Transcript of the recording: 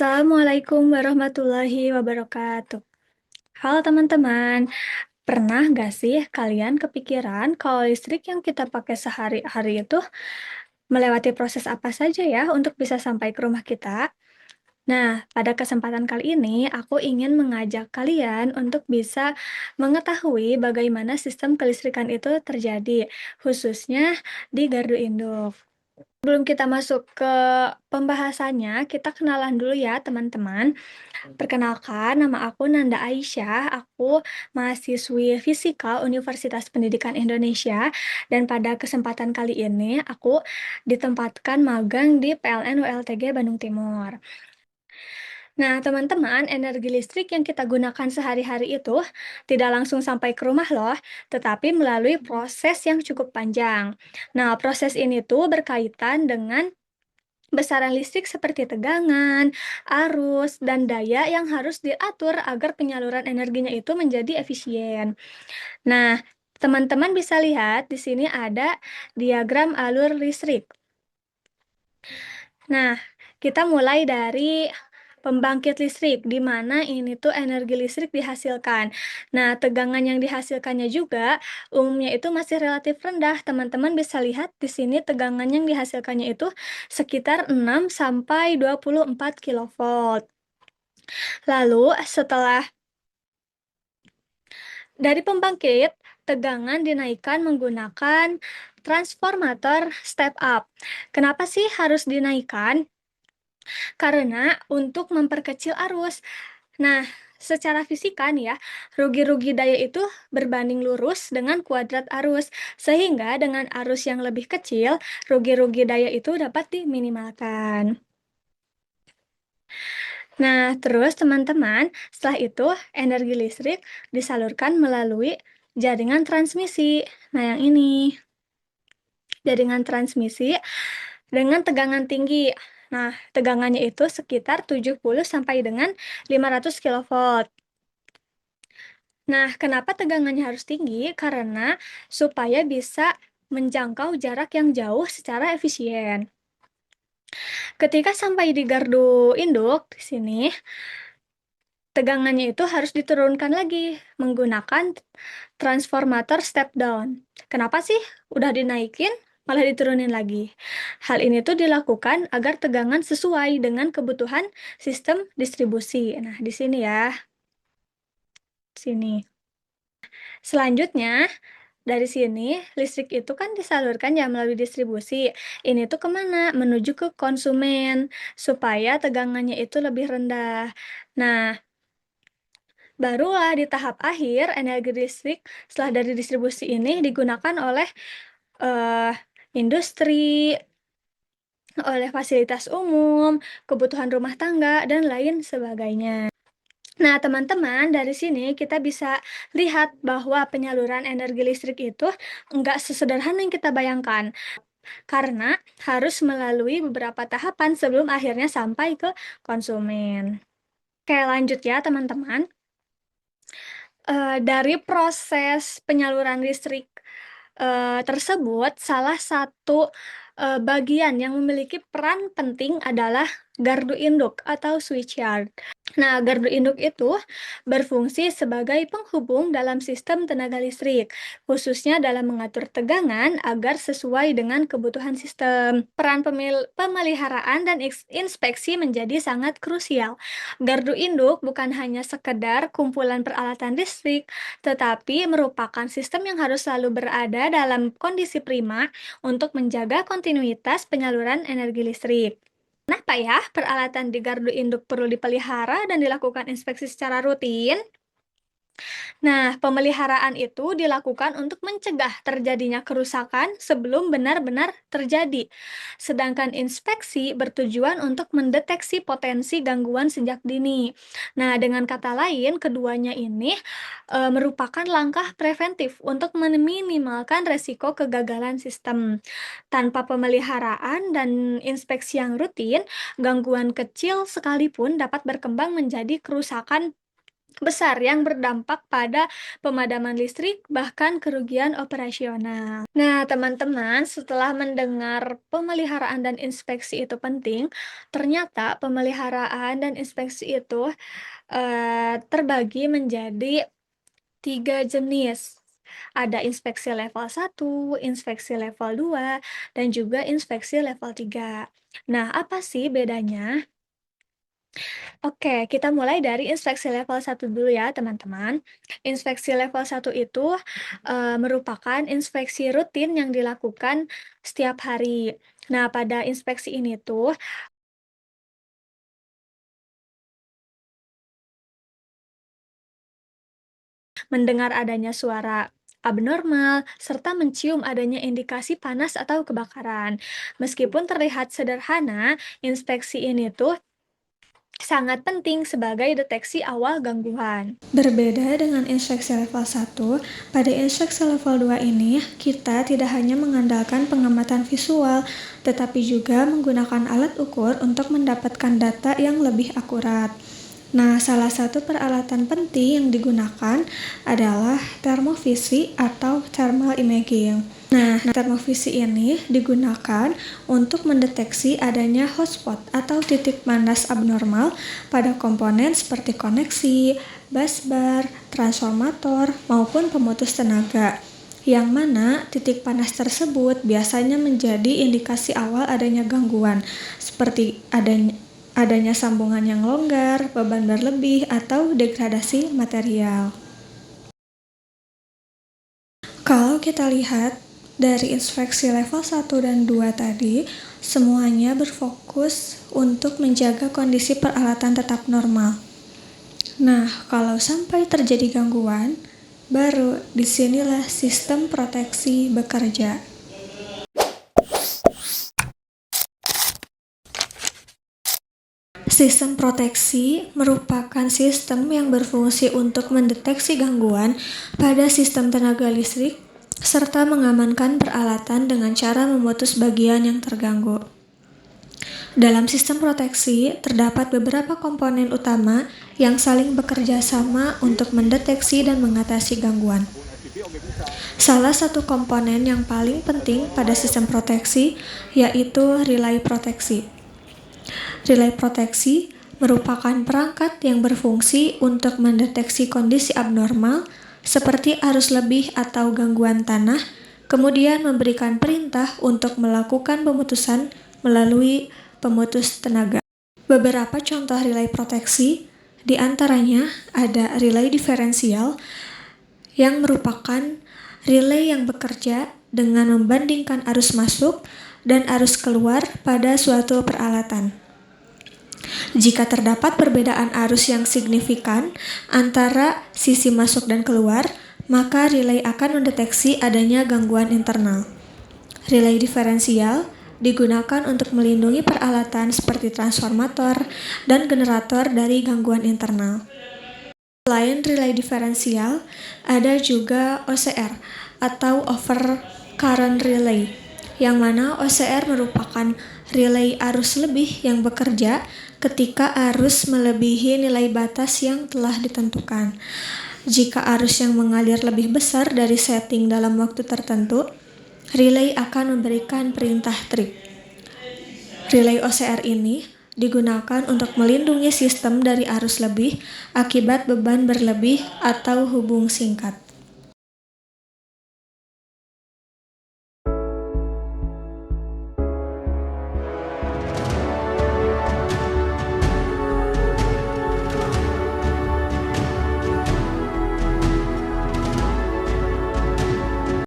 Assalamualaikum warahmatullahi wabarakatuh. Halo teman-teman, pernah nggak sih kalian kepikiran kalau listrik yang kita pakai sehari-hari itu melewati proses apa saja ya untuk bisa sampai ke rumah kita? Nah, pada kesempatan kali ini aku ingin mengajak kalian untuk bisa mengetahui bagaimana sistem kelistrikan itu terjadi, khususnya di gardu induk. Sebelum kita masuk ke pembahasannya, kita kenalan dulu ya teman-teman. Perkenalkan, nama aku Nanda Aisyah, aku mahasiswi Fisika Universitas Pendidikan Indonesia, dan pada kesempatan kali ini aku ditempatkan magang di PLN WLTG Bandung Timur. Nah, teman-teman, energi listrik yang kita gunakan sehari-hari itu tidak langsung sampai ke rumah loh, tetapi melalui proses yang cukup panjang. Nah, proses ini tuh berkaitan dengan besaran listrik seperti tegangan, arus, dan daya yang harus diatur agar penyaluran energinya itu menjadi efisien. Nah, teman-teman bisa lihat di sini ada diagram alur listrik. Nah, kita mulai dari pembangkit listrik, di mana ini tuh energi listrik dihasilkan. Nah, tegangan yang dihasilkannya juga umumnya itu masih relatif rendah. Teman-teman bisa lihat di sini tegangan yang dihasilkannya itu sekitar 6 sampai 24 kilovolt. Lalu, setelah dari pembangkit, tegangan dinaikkan menggunakan transformator step up. Kenapa sih harus dinaikkan? Karena untuk memperkecil arus. Nah, secara fisika nih ya, rugi-rugi daya itu berbanding lurus dengan kuadrat arus. Sehingga dengan arus yang lebih kecil, rugi-rugi daya itu dapat diminimalkan. Nah, terus teman-teman, setelah itu energi listrik disalurkan melalui jaringan transmisi. Nah, yang ini, jaringan transmisi dengan tegangan tinggi. Nah, tegangannya itu sekitar 70 sampai dengan 500 kilovolt. Nah, kenapa tegangannya harus tinggi? Karena supaya bisa menjangkau jarak yang jauh secara efisien. Ketika sampai di gardu induk di sini, tegangannya itu harus diturunkan lagi menggunakan transformator step down. Kenapa sih udah dinaikin malah diturunin lagi? Hal ini tuh dilakukan agar tegangan sesuai dengan kebutuhan sistem distribusi. Nah, di sini ya, sini. Selanjutnya, dari sini listrik itu kan disalurkan ya melalui distribusi. Ini tuh kemana? Menuju ke konsumen supaya tegangannya itu lebih rendah. Nah, barulah di tahap akhir energi listrik setelah dari distribusi ini digunakan oleh eh, industri, oleh fasilitas umum, kebutuhan rumah tangga, dan lain sebagainya. Nah, teman-teman, dari sini kita bisa lihat bahwa penyaluran energi listrik itu nggak sesederhana yang kita bayangkan, karena harus melalui beberapa tahapan sebelum akhirnya sampai ke konsumen. Oke, lanjut ya, teman-teman. Dari proses penyaluran listrik tersebut, salah satu bagian yang memiliki peran penting adalah gardu induk atau switchyard. Nah, gardu induk itu berfungsi sebagai penghubung dalam sistem tenaga listrik, khususnya dalam mengatur tegangan agar sesuai dengan kebutuhan sistem. Peran pemeliharaan dan inspeksi menjadi sangat krusial. Gardu induk bukan hanya sekedar kumpulan peralatan listrik, tetapi merupakan sistem yang harus selalu berada dalam kondisi prima untuk menjaga kontinuitas penyaluran energi listrik. Kenapa ya peralatan di gardu induk perlu dipelihara dan dilakukan inspeksi secara rutin? Nah, pemeliharaan itu dilakukan untuk mencegah terjadinya kerusakan sebelum benar-benar terjadi. Sedangkan inspeksi bertujuan untuk mendeteksi potensi gangguan sejak dini. Nah, dengan kata lain, keduanya ini merupakan langkah preventif untuk meminimalkan resiko kegagalan sistem. Tanpa pemeliharaan dan inspeksi yang rutin, gangguan kecil sekalipun dapat berkembang menjadi kerusakan besar yang berdampak pada pemadaman listrik, bahkan kerugian operasional. Nah, teman-teman, setelah mendengar pemeliharaan dan inspeksi itu penting, ternyata pemeliharaan dan inspeksi itu terbagi menjadi 3 jenis. Ada inspeksi level 1, inspeksi level 2, dan juga inspeksi level 3. Nah, apa sih bedanya? Oke, kita mulai dari inspeksi level 1 dulu ya, teman-teman. Inspeksi level 1 itu merupakan inspeksi rutin yang dilakukan setiap hari. Nah, pada inspeksi ini tuh mendengar adanya suara abnormal, serta mencium adanya indikasi panas atau kebakaran. Meskipun terlihat sederhana, inspeksi ini tuh sangat penting sebagai deteksi awal gangguan. Berbeda dengan inspeksi level 1, pada inspeksi level 2 ini kita tidak hanya mengandalkan pengamatan visual, tetapi juga menggunakan alat ukur untuk mendapatkan data yang lebih akurat. Nah, salah satu peralatan penting yang digunakan adalah termovisi atau thermal imaging. Nah, termovisi ini digunakan untuk mendeteksi adanya hotspot atau titik panas abnormal pada komponen seperti koneksi, busbar, transformator, maupun pemutus tenaga. Yang mana titik panas tersebut biasanya menjadi indikasi awal adanya gangguan, seperti adanya sambungan yang longgar, beban berlebih, atau degradasi material. Kalau kita lihat dari inspeksi level 1 dan 2 tadi, semuanya berfokus untuk menjaga kondisi peralatan tetap normal. Nah, kalau sampai terjadi gangguan, baru disinilah sistem proteksi bekerja. Sistem proteksi merupakan sistem yang berfungsi untuk mendeteksi gangguan pada sistem tenaga listrik serta mengamankan peralatan dengan cara memutus bagian yang terganggu. Dalam sistem proteksi, terdapat beberapa komponen utama yang saling bekerja sama untuk mendeteksi dan mengatasi gangguan. Salah satu komponen yang paling penting pada sistem proteksi yaitu relay proteksi. Relay proteksi merupakan perangkat yang berfungsi untuk mendeteksi kondisi abnormal seperti arus lebih atau gangguan tanah, kemudian memberikan perintah untuk melakukan pemutusan melalui pemutus tenaga. Beberapa contoh relay proteksi, di antaranya ada relay diferensial yang merupakan relay yang bekerja dengan membandingkan arus masuk dan arus keluar pada suatu peralatan. Jika terdapat perbedaan arus yang signifikan antara sisi masuk dan keluar, maka relay akan mendeteksi adanya gangguan internal. Relay diferensial digunakan untuk melindungi peralatan seperti transformator dan generator dari gangguan internal. Selain relay diferensial, ada juga OCR atau over current relay, yang mana OCR merupakan relay arus lebih yang bekerja ketika arus melebihi nilai batas yang telah ditentukan. Jika arus yang mengalir lebih besar dari setting dalam waktu tertentu, relay akan memberikan perintah trip. Relay OCR ini digunakan untuk melindungi sistem dari arus lebih akibat beban berlebih atau hubung singkat.